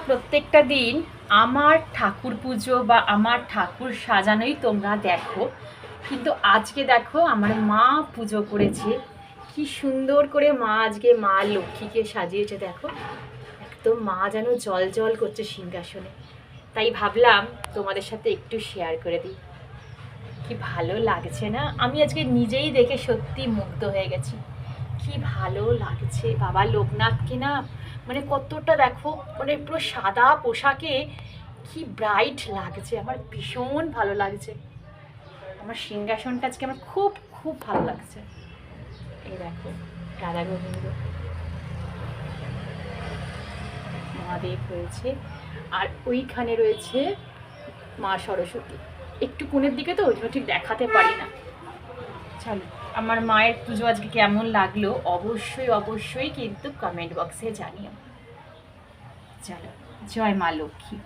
প্রত্যেকটা দিন আমার ঠাকুর পুজো বা আমার ঠাকুর সাজানোই তোমরা দেখো, কিন্তু আজকে দেখো আমার মা পুজো করেছে। কি সুন্দর করে মা আজকে মা লক্ষ্মীকে সাজিয়েছে দেখো, একদম মা যেন জল জল করছে সিংহাসনে। তাই ভাবলাম তোমাদের সাথে একটু শেয়ার করে দিই। কি ভালো লাগছে না? আমি আজকে নিজেই দেখে সত্যি মুগ্ধ হয়ে গেছি। কি ভালো লাগছে বাবা লোকনাথকে না, মানে কতটা দেখো, মানে পুরো সাদা পোশাকে কি ব্রাইট লাগছে, আমার ভীষণ ভালো লাগছে। আমার সিংহাসনটা আজকে আমার খুব খুব ভালো লাগছে। এই দেখো রাধা গোবিন্দ মহাদেব রয়েছে, আর ওইখানে রয়েছে মা সরস্বতী। একটু কোণের দিকে তো ওই জন্য ঠিক দেখাতে পারি না। চলো, আমার মায়ের পুজো আজকে কেমন লাগলো অবশ্যই অবশ্যই কিন্তু কমেন্ট বক্সে জানিও। চলো, জয় মা লক্ষ্মী।